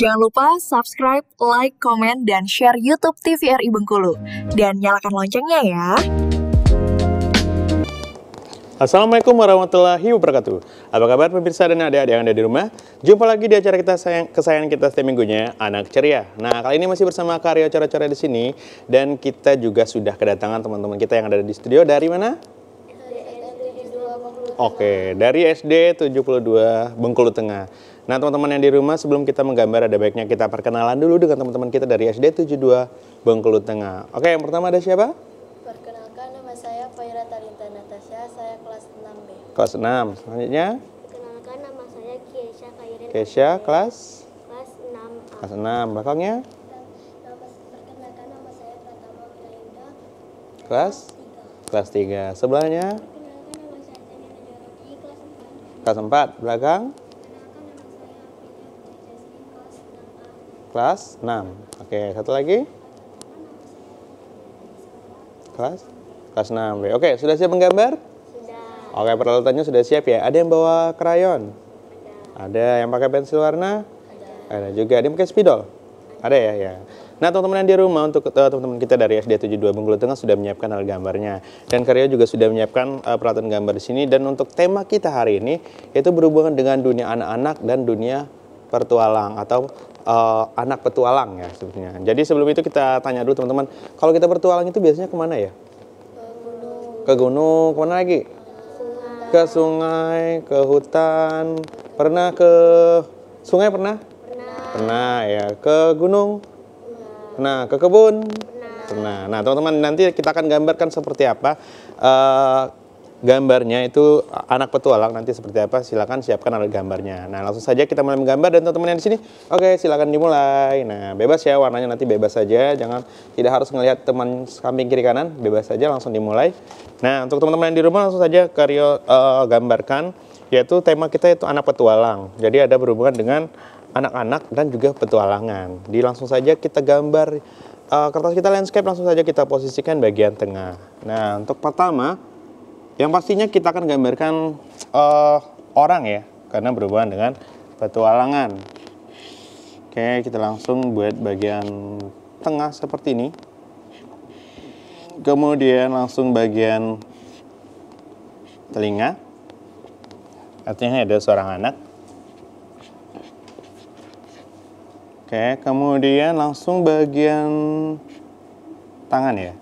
Jangan lupa subscribe, like, komen, dan share YouTube TVRI Bengkulu. Dan nyalakan loncengnya ya. Assalamualaikum warahmatullahi wabarakatuh. Apa kabar pemirsa dan adik-adik yang ada di rumah? Jumpa lagi di acara kita kesayangan kita setiap minggunya, Anak Ceria. Nah, kali ini masih bersama Karyo Cora-Cora di sini. Dan kita juga sudah kedatangan teman-teman kita yang ada di studio. Dari mana? Oke, dari SD 72 Bengkulu Tengah. Nah, teman-teman yang di rumah, sebelum kita menggambar, ada baiknya kita perkenalan dulu dengan teman-teman kita dari SD 72 Bengkulu Tengah. Oke, yang pertama ada siapa? Perkenalkan, nama saya Faira Tarinta Natasha, saya kelas 6B. Kelas 6. Selanjutnya? Perkenalkan, nama saya Kiesha Kairin. Kesha, kelas 6A. kelas 6. Belakangnya? Perkenalkan, nama saya Pratama Wilayuda. Kelas 3. Sebelahnya? Perkenalkan, nama saya Tania Najwarati, kelas 4. Kelas 4. Belakang? Perkenalkan, nama saya Aprilia Putri Jasmine, kelas 6A. Kelas 6. Oke, satu lagi? Kelas 6B. Oke, sudah siap menggambar? Sudah. Oke, peralatannya sudah siap ya. Ada yang bawa krayon? Ada yang pakai pensil warna? Ada juga. Ada yang pakai spidol? Ada ya? Ya. Nah, teman-teman yang di rumah, untuk teman-teman kita dari SD 72 Bengkulu Tengah sudah menyiapkan alat gambarnya. Dan Karyo juga sudah menyiapkan peralatan gambar di sini. Dan untuk tema kita hari ini, itu berhubungan dengan dunia anak-anak dan dunia pertualang atau anak petualang ya sebetulnya. Jadi sebelum itu kita tanya dulu teman-teman, kalau kita bertualang itu biasanya kemana ya? Ke gunung, kemana lagi? Ke sungai, ke hutan. Pernah ke sungai pernah? Pernah ya. Ke gunung? Pernah. Ke kebun? Pernah. Nah, teman-teman, nanti kita akan gambarkan seperti apa gambarnya itu anak petualang nanti seperti apa. Silakan siapkan alat gambarnya. Nah, langsung saja kita mulai menggambar dan teman-teman yang di sini, oke, silakan dimulai. Nah, bebas ya, warnanya nanti bebas saja. Jangan, tidak harus ngelihat teman samping kiri kanan, bebas saja, langsung dimulai. Nah, untuk teman-teman yang di rumah, langsung saja Karyo gambarkan, yaitu tema kita itu anak petualang. Jadi ada berhubungan dengan anak-anak dan juga petualangan. Jadi langsung saja kita gambar kertas kita landscape, langsung saja kita posisikan bagian tengah. Nah, untuk pertama, yang pastinya kita akan gambarkan orang ya, karena berhubungan dengan petualangan. Oke, kita langsung buat bagian tengah seperti ini. Kemudian langsung bagian telinga. Artinya ada seorang anak. Oke, kemudian langsung bagian tangan ya.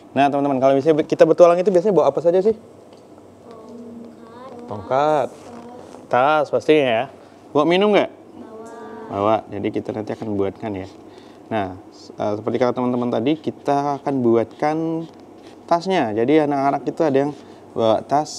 Nah, teman-teman, kalau misalnya kita bertualang itu biasanya bawa apa saja sih? Tongkat. Tas pastinya ya. Bawa minum nggak? Bawa. Jadi kita nanti akan buatkan ya. Nah, seperti kata teman-teman tadi, kita akan buatkan tasnya. Jadi anak-anak itu ada yang bawa tas.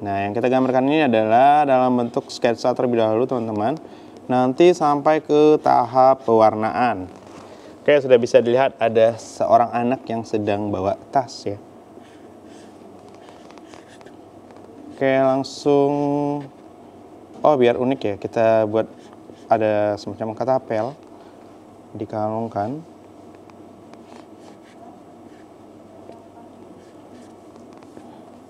Nah, yang kita gambarkan ini adalah dalam bentuk sketsa terlebih dahulu, teman-teman. Nanti sampai ke tahap pewarnaan. Oke, sudah bisa dilihat ada seorang anak yang sedang bawa tas ya. Oke, langsung. Oh, biar unik ya, kita buat ada semacam katapel dikalungkan.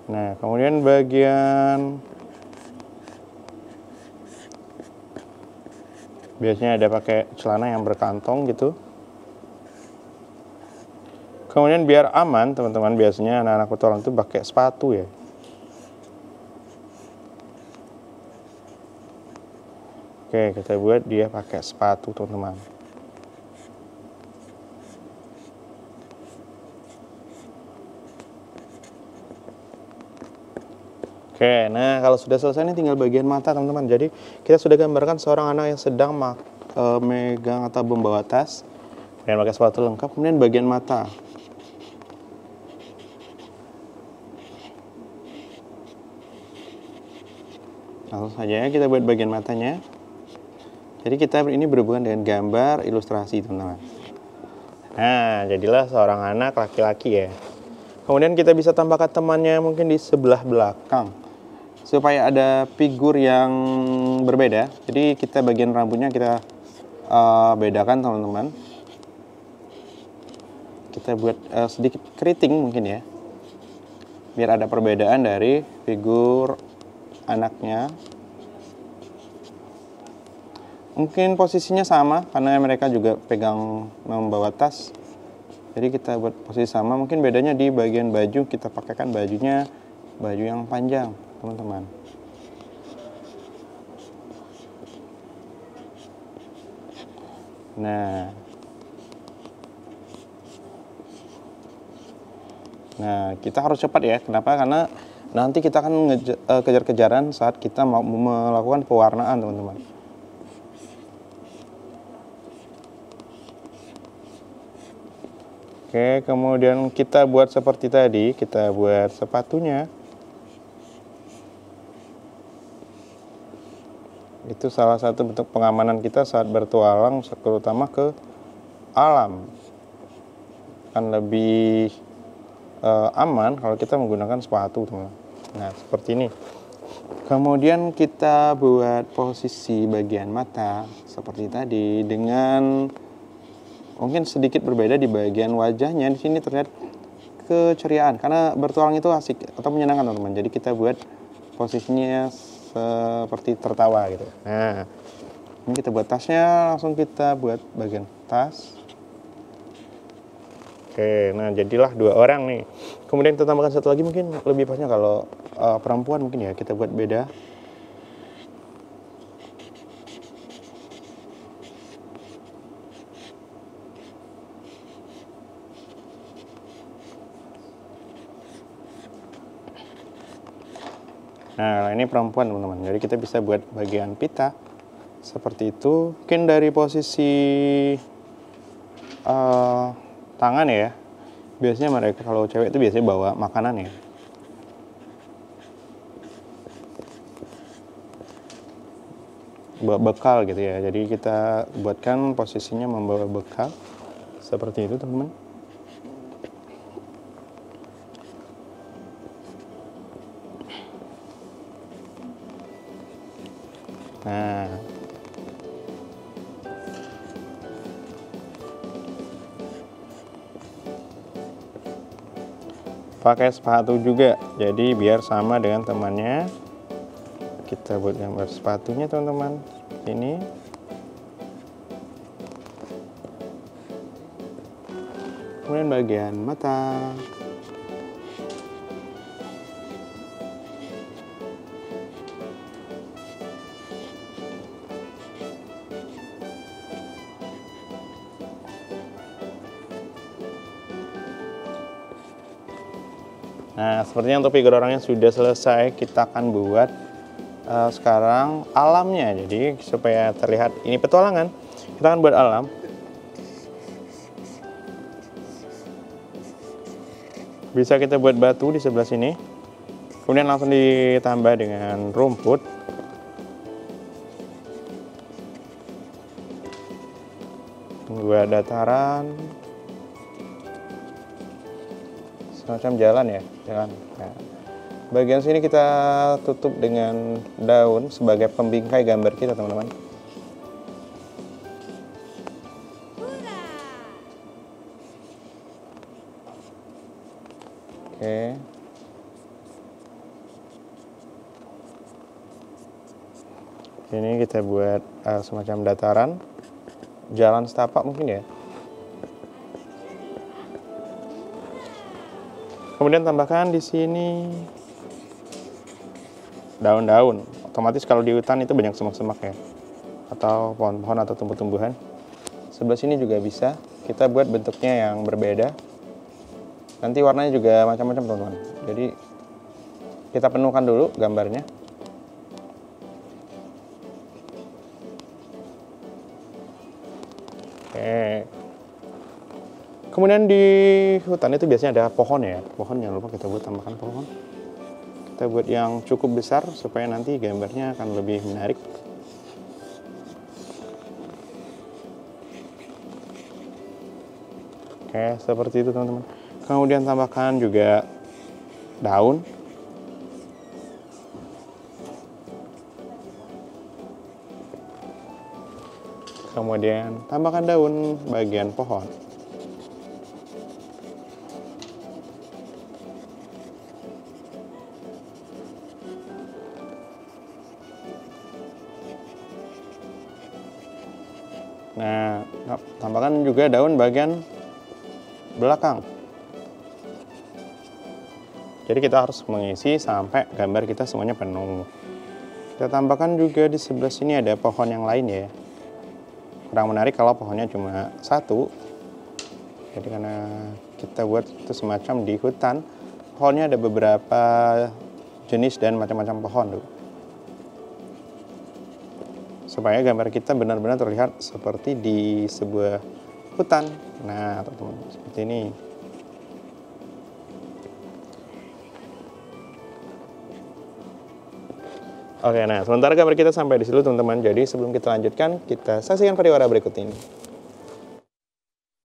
Nah, kemudian bagian biasanya ada pakai celana yang berkantong gitu. Kemudian biar aman, teman-teman, biasanya anak-anak petualang itu pakai sepatu ya. Oke, kita buat dia pakai sepatu, teman-teman. Oke, nah kalau sudah selesai ini tinggal bagian mata, teman-teman. Jadi kita sudah gambarkan seorang anak yang sedang megang atau membawa tas, kemudian pakai sepatu lengkap, kemudian bagian mata. Langsung saja kita buat bagian matanya. Jadi kita ini berhubungan dengan gambar ilustrasi, teman-teman. Nah, jadilah seorang anak laki-laki ya. Kemudian kita bisa tambahkan temannya mungkin di sebelah belakang, supaya ada figur yang berbeda. Jadi kita bagian rambutnya kita bedakan, teman-teman. Kita buat sedikit keriting mungkin ya, biar ada perbedaan dari figur anaknya. Mungkin posisinya sama karena mereka juga pegang membawa tas. Jadi kita buat posisi sama, mungkin bedanya di bagian baju, kita pakaikan bajunya baju yang panjang, teman-teman. Nah, kita harus cepat ya. Kenapa? Karena nanti kita akan kejar-kejaran saat kita mau melakukan pewarnaan, teman-teman. Oke, kemudian kita buat seperti tadi, kita buat sepatunya. Itu salah satu bentuk pengamanan kita saat bertualang, terutama ke alam. Akan lebih aman kalau kita menggunakan sepatu, teman-teman. Nah, seperti ini. Kemudian kita buat posisi bagian mata seperti tadi dengan mungkin sedikit berbeda di bagian wajahnya. Di sini terlihat keceriaan karena bertualang itu asik atau menyenangkan, teman-teman. Jadi kita buat posisinya seperti tertawa gitu. Nah, ini kita buat tasnya, langsung kita buat bagian tas. Oke, nah jadilah 2 orang nih. Kemudian kita tambahkan satu lagi, mungkin lebih pasnya kalau perempuan mungkin ya kita buat beda. Nah, ini perempuan, teman-teman. Jadi kita bisa buat bagian pita seperti itu. Mungkin dari posisi tangan ya. Biasanya mereka kalau cewek itu biasanya bawa makanan ya. Bawa bekal gitu ya. Jadi kita buatkan posisinya membawa bekal seperti itu, teman-teman. Nah, pakai sepatu juga, jadi biar sama dengan temannya. Kita buat gambar sepatunya, teman-teman. Ini kemudian bagian mata. Nah, sepertinya untuk figur orangnya sudah selesai. Kita akan buat sekarang alamnya. Jadi supaya terlihat ini petualangan, kita akan buat alam. Bisa kita buat batu di sebelah sini. Kemudian langsung ditambah dengan rumput. Buat dataran. Semacam jalan ya, jalan. Nah, bagian sini kita tutup dengan daun sebagai pembingkai gambar kita, teman-teman. Oke. Ini kita buat semacam dataran, jalan setapak mungkin ya. Kemudian tambahkan di sini daun-daun. Otomatis kalau di hutan itu banyak semak-semak ya, atau pohon-pohon atau tumbuh-tumbuhan. Sebelah sini juga bisa. Kita buat bentuknya yang berbeda. Nanti warnanya juga macam-macam, teman-teman. Jadi kita penuhkan dulu gambarnya. Oke. Kemudian di hutan itu biasanya ada pohon ya. Pohon jangan lupa kita buat tambahkan pohon. Kita buat yang cukup besar supaya nanti gambarnya akan lebih menarik. Oke, seperti itu, teman-teman. Kemudian tambahkan juga daun. Kemudian tambahkan daun bagian pohon. Nah, tambahkan juga daun bagian belakang. Jadi kita harus mengisi sampai gambar kita semuanya penuh. Kita tambahkan juga di sebelah sini ada pohon yang lain ya. Kurang menarik kalau pohonnya cuma satu. Jadi karena kita buat itu semacam di hutan, pohonnya ada beberapa jenis dan macam-macam pohon tuh. Supaya gambar kita benar-benar terlihat seperti di sebuah hutan. Nah, teman-teman, seperti ini. Oke, nah sementara gambar kita sampai di situ teman-teman. Jadi sebelum kita lanjutkan, kita saksikan pariwara berikut ini.